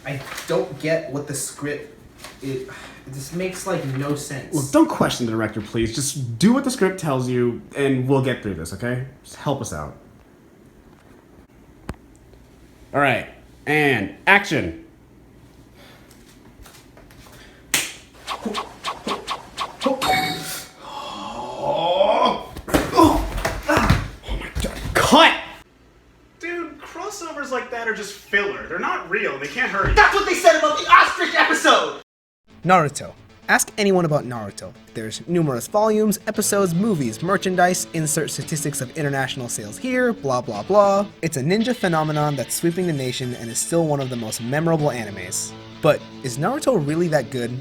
I don't get what the script... It just makes, like, no sense. Well, don't question the director, please. Just do what the script tells you, and we'll get through this, okay? Just help us out. Alright, and action! Cut! Dude, crossovers like that are just filler. They're not real. They can't hurt you. That's what they said about the ostrich episode! Naruto. Ask anyone about Naruto. There's numerous volumes, episodes, movies, merchandise, insert statistics of international sales here, blah blah blah. It's a ninja phenomenon that's sweeping the nation and is still one of the most memorable animes. But is Naruto really that good?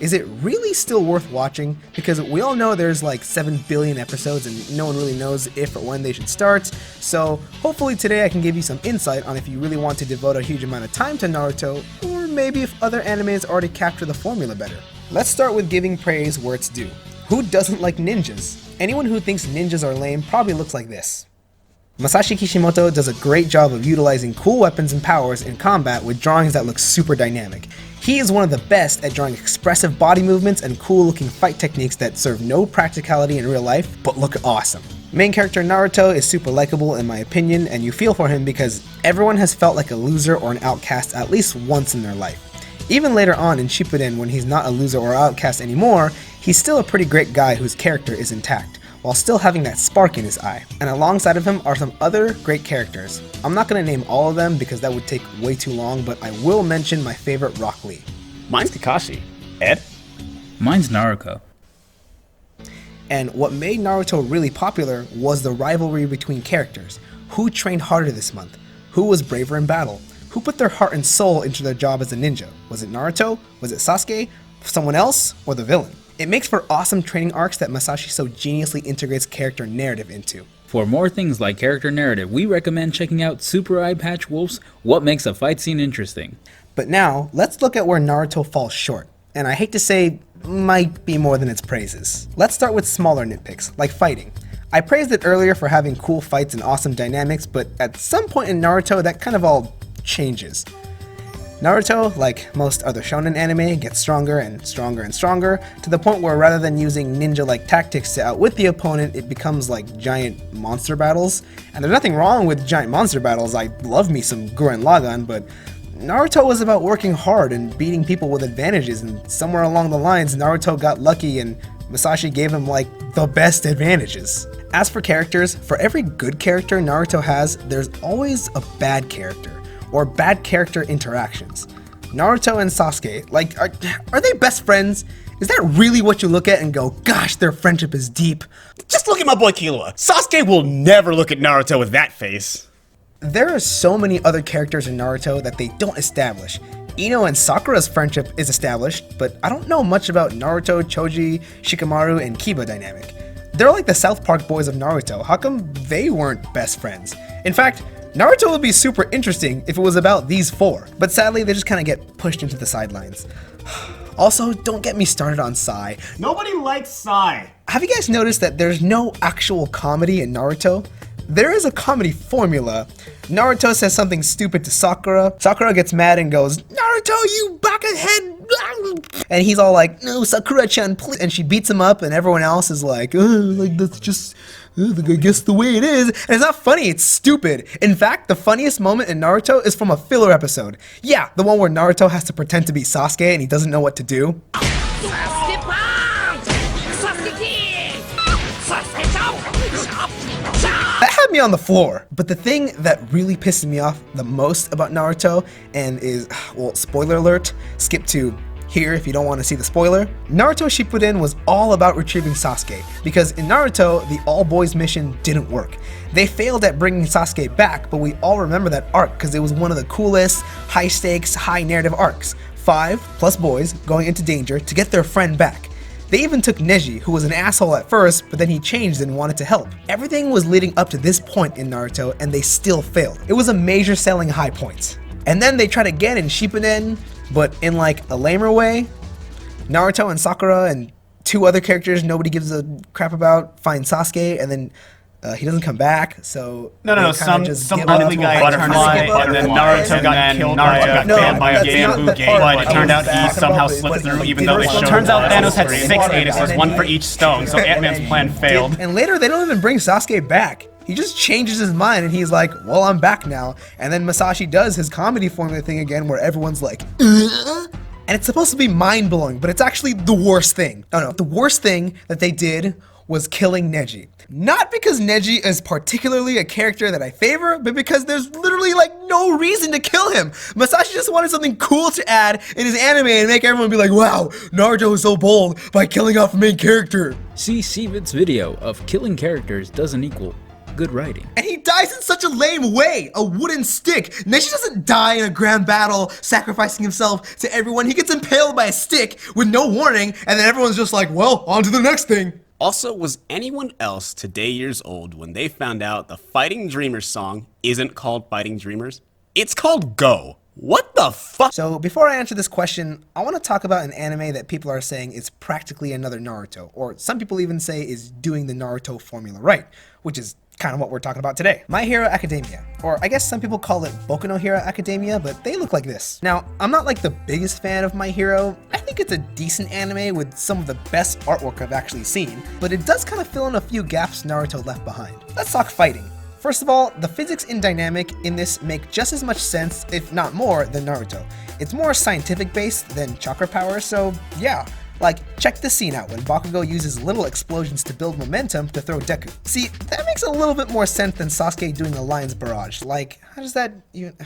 Is it really still worth watching? Because we all know there's like 7 billion episodes and no one really knows if or when they should start, so hopefully today I can give you some insight on if you really want to devote a huge amount of time to Naruto, or maybe if other animes already capture the formula better. Let's start with giving praise where it's due. Who doesn't like ninjas? Anyone who thinks ninjas are lame probably looks like this. Masashi Kishimoto does a great job of utilizing cool weapons and powers in combat with drawings that look super dynamic. He is one of the best at drawing expressive body movements and cool looking fight techniques that serve no practicality in real life, but look awesome. Main character Naruto is super likable in my opinion, and you feel for him because everyone has felt like a loser or an outcast at least once in their life. Even later on in Shippuden, when he's not a loser or outcast anymore, he's still a pretty great guy whose character is intact, while still having that spark in his eye. And alongside of him are some other great characters. I'm not going to name all of them because that would take way too long, but I will mention my favorite Rock Lee. Mine's Kakashi. Ed? Mine's Naruto. And what made Naruto really popular was the rivalry between characters. Who trained harder this month? Who was braver in battle? Who put their heart and soul into their job as a ninja? Was it Naruto? Was it Sasuke? Someone else? Or the villain? It makes for awesome training arcs that Masashi so geniusly integrates character narrative into. For more things like character narrative, we recommend checking out Super Eye Patch Wolf's What Makes a Fight Scene Interesting. But now, let's look at where Naruto falls short. And I hate to say, might be more than its praises. Let's start with smaller nitpicks, like fighting. I praised it earlier for having cool fights and awesome dynamics, but at some point in Naruto that kind of all changes. Naruto, like most other shonen anime, gets stronger and stronger and stronger, to the point where rather than using ninja-like tactics to outwit the opponent, it becomes like giant monster battles. And there's nothing wrong with giant monster battles, I love me some Gurren Lagann, but Naruto was about working hard and beating people with advantages, and somewhere along the lines Naruto got lucky and Masashi gave him like the best advantages. As for characters, for every good character Naruto has, there's always a bad character, or bad character interactions. Naruto and Sasuke, like, are they best friends? Is that really what you look at and go, gosh, their friendship is deep? Just look at my boy Killua. Sasuke will never look at Naruto with that face. There are so many other characters in Naruto that they don't establish. Ino and Sakura's friendship is established, but I don't know much about Naruto, Choji, Shikamaru, and Kiba dynamic. They're like the South Park boys of Naruto. How come they weren't best friends? In fact, Naruto would be super interesting if it was about these four, but sadly they just kind of get pushed into the sidelines. Also, don't get me started on Sai. Nobody likes Sai. Have you guys noticed that there's no actual comedy in Naruto? There is a comedy formula. Naruto says something stupid to Sakura. Sakura gets mad and goes, "Naruto, you back-ahead!" And he's all like, "No, Sakura-chan, please." And she beats him up and everyone else is like, like that's just, I guess the way it is. And it's not funny, it's stupid. In fact, the funniest moment in Naruto is from a filler episode. Yeah, the one where Naruto has to pretend to be Sasuke and he doesn't know what to do. That had me on the floor. But the thing that really pisses me off the most about Naruto, and is, well, spoiler alert, skip to here if you don't want to see the spoiler. Naruto Shippuden was all about retrieving Sasuke, because in Naruto, the all-boys mission didn't work. They failed at bringing Sasuke back, but we all remember that arc because it was one of the coolest, high-stakes, high-narrative arcs. 5 plus boys going into danger to get their friend back. They even took Neji, who was an asshole at first, but then he changed and wanted to help. Everything was leading up to this point in Naruto, and they still failed. It was a major selling high point. And then they tried again in Shippuden, but in like a lamer way. Naruto and Sakura and 2 other characters nobody gives a crap about find Sasuke, and then He doesn't come back, so No. they kinda Some just some give up. ugly guy turned and then Naruto got killed by a bamboo game. But it turned out he somehow slipped through, even though they showed. Turns out Thanos had 6 Anuses, 1 for each stone, so Ant-Man's plan failed. And later, they don't even bring Sasuke back. He just changes his mind and he's like, well, I'm back now. And then Masashi does his comedy formula thing again where everyone's like, "Ugh?" And it's supposed to be mind-blowing, but it's actually the worst thing. Oh no, the worst thing that they did was killing Neji. Not because Neji is particularly a character that I favor, but because there's literally like no reason to kill him. Masashi just wanted something cool to add in his anime and make everyone be like, wow, Naruto is so bold by killing off a main character. See Sivit's video of killing characters doesn't equal good writing. And he dies in such a lame way, a wooden stick. Neji doesn't die in a grand battle, sacrificing himself to everyone. He gets impaled by a stick with no warning, and then everyone's just like, well, on to the next thing. Also, was anyone else today years old when they found out the Fighting Dreamers song isn't called Fighting Dreamers? It's called Go. What the fuck? So before I answer this question, I want to talk about an anime that people are saying is practically another Naruto, or some people even say is doing the Naruto formula right, which is kind of what we're talking about today. My Hero Academia, or I guess some people call it Boku no Hero Academia, but they look like this. Now, I'm not like the biggest fan of My Hero. I think it's a decent anime with some of the best artwork I've actually seen, but it does kind of fill in a few gaps Naruto left behind. Let's talk fighting. First of all, the physics and dynamic in this make just as much sense, if not more, than Naruto. It's more scientific based than chakra power, so yeah. Like, check this scene out when Bakugo uses little explosions to build momentum to throw Deku. See, that makes a little bit more sense than Sasuke doing a Lion's Barrage. Like, how does that even...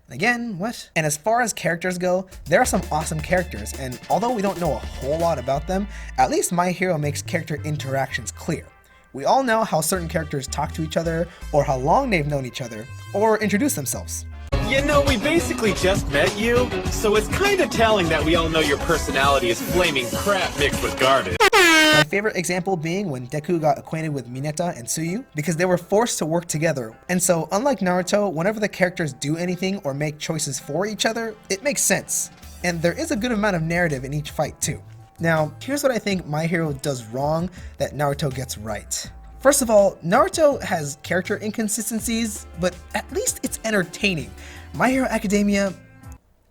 Again, what? And as far as characters go, there are some awesome characters, and although we don't know a whole lot about them, at least My Hero makes character interactions clear. We all know how certain characters talk to each other, or how long they've known each other, or introduce themselves. You know, we basically just met you, so it's kind of telling that we all know your personality is flaming crap mixed with garbage. My favorite example being when Deku got acquainted with Mineta and Tsuyu, because they were forced to work together. And so, unlike Naruto, whenever the characters do anything or make choices for each other, it makes sense. And there is a good amount of narrative in each fight too. Now, here's what I think My Hero does wrong that Naruto gets right. First of all, Naruto has character inconsistencies, but at least it's entertaining. My Hero Academia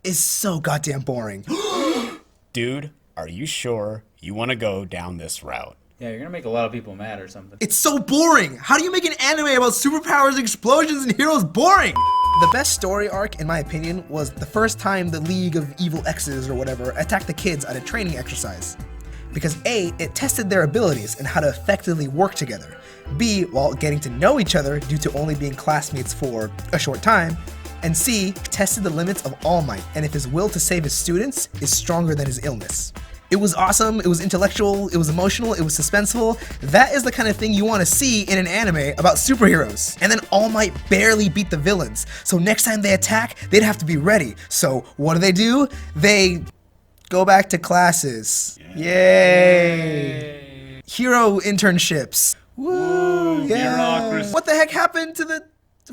is so goddamn boring. Dude, are you sure you want to go down this route? Yeah, you're gonna make a lot of people mad or something. It's so boring! How do you make an anime about superpowers, explosions, and heroes boring? The best story arc, in my opinion, was the first time the League of Evil X's or whatever attacked the kids at a training exercise. Because A, it tested their abilities and how to effectively work together. B, while getting to know each other due to only being classmates for a short time. And C, tested the limits of All Might and if his will to save his students is stronger than his illness. It was awesome, it was intellectual, it was emotional, it was suspenseful. That is the kind of thing you want to see in an anime about superheroes. And then All Might barely beat the villains, so next time they attack, they'd have to be ready. So what do? They go back to classes. Yay! Hero internships. Woo! Yeah. What the heck happened to the...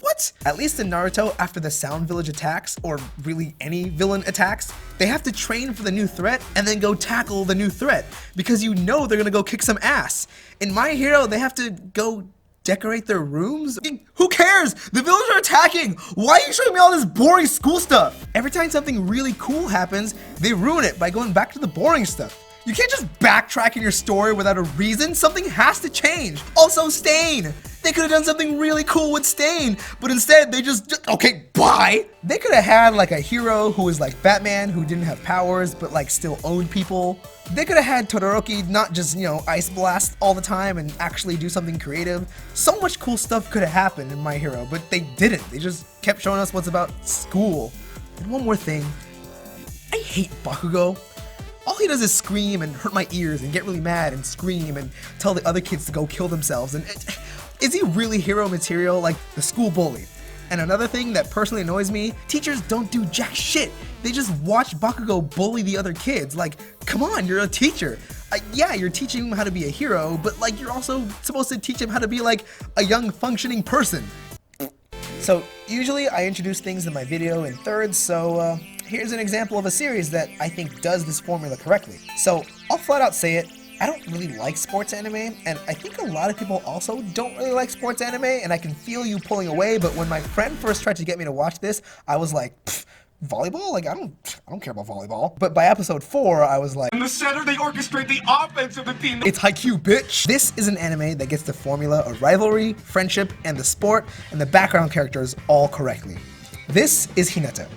What? At least in Naruto, after the Sound Village attacks, or really any villain attacks, they have to train for the new threat and then go tackle the new threat, because you know they're gonna go kick some ass. In My Hero, they have to go decorate their rooms? Who cares? The villains are attacking! Why are you showing me all this boring school stuff? Every time something really cool happens, they ruin it by going back to the boring stuff. You can't just backtrack in your story without a reason. Something has to change. Also, Stain. They could have done something really cool with Stain, but instead they just, okay, bye. They could have had like a hero who was like Batman, who didn't have powers, but like still owned people. They could have had Todoroki not just, ice blast all the time and actually do something creative. So much cool stuff could have happened in My Hero, but they didn't. They just kept showing us what's about school. And one more thing, I hate Bakugo. All he does is scream and hurt my ears and get really mad and scream and tell the other kids to go kill themselves. And is he really hero material like the school bully? And another thing that personally annoys me, teachers don't do jack shit. They just watch Bakugo bully the other kids. Like, come on, you're a teacher. Yeah, you're teaching him how to be a hero, but like you're also supposed to teach him how to be like a young functioning person. So usually I introduce things in my video in thirds, so here's an example of a series that I think does this formula correctly. So I'll flat out say it, I don't really like sports anime, and I think a lot of people also don't really like sports anime, and I can feel you pulling away, but when my friend first tried to get me to watch this, I was like, volleyball? Like, I don't care about volleyball. But by episode 4, I was like, In the center, they orchestrate the offense of the team. it's Haikyuu, bitch! This is an anime that gets the formula of rivalry, friendship, and the sport, and the background characters all correctly. This is Hinata,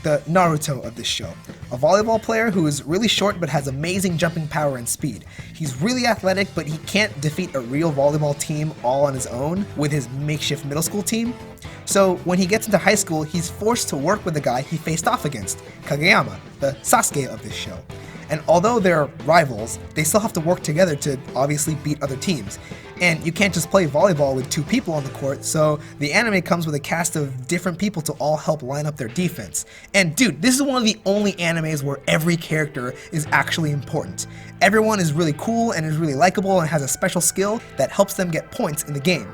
the Naruto of this show. A volleyball player who is really short but has amazing jumping power and speed. He's really athletic, but he can't defeat a real volleyball team all on his own with his makeshift middle school team. So when he gets into high school, he's forced to work with the guy he faced off against, Kageyama, the Sasuke of this show. And although they're rivals, they still have to work together to obviously beat other teams. And you can't just play volleyball with 2 people on the court, so the anime comes with a cast of different people to all help line up their defense. And dude, this is one of the only animes where every character is actually important. Everyone is really cool and is really likable and has a special skill that helps them get points in the game.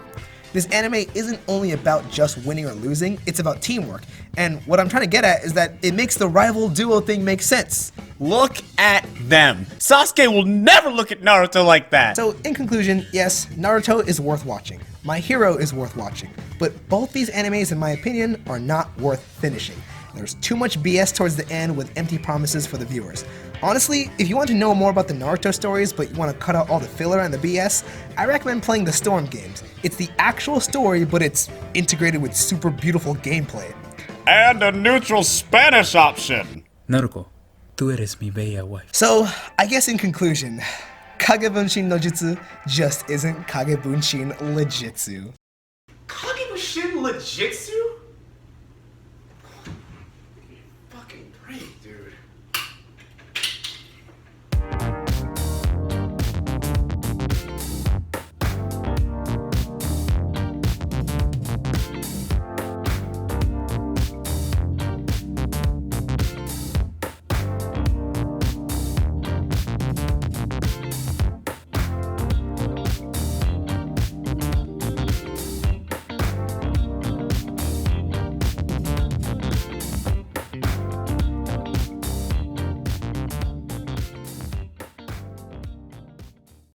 This anime isn't only about just winning or losing, it's about teamwork. And what I'm trying to get at is that it makes the rival duo thing make sense. Look at them. Sasuke will never look at Naruto like that. So in conclusion, yes, Naruto is worth watching. My Hero is worth watching. But both these animes, in my opinion, are not worth finishing. There's too much BS towards the end with empty promises for the viewers. Honestly, if you want to know more about the Naruto stories but you want to cut out all the filler and the BS, I recommend playing the Storm games. It's the actual story, but it's integrated with super beautiful gameplay. And a neutral Spanish option. Naruto, tú eres mi bella wife. So, I guess in conclusion, Kagebunshin no Jutsu just isn't Kagebunshin Legitsu. Kagebushin Legitsu? Fucking great, dude.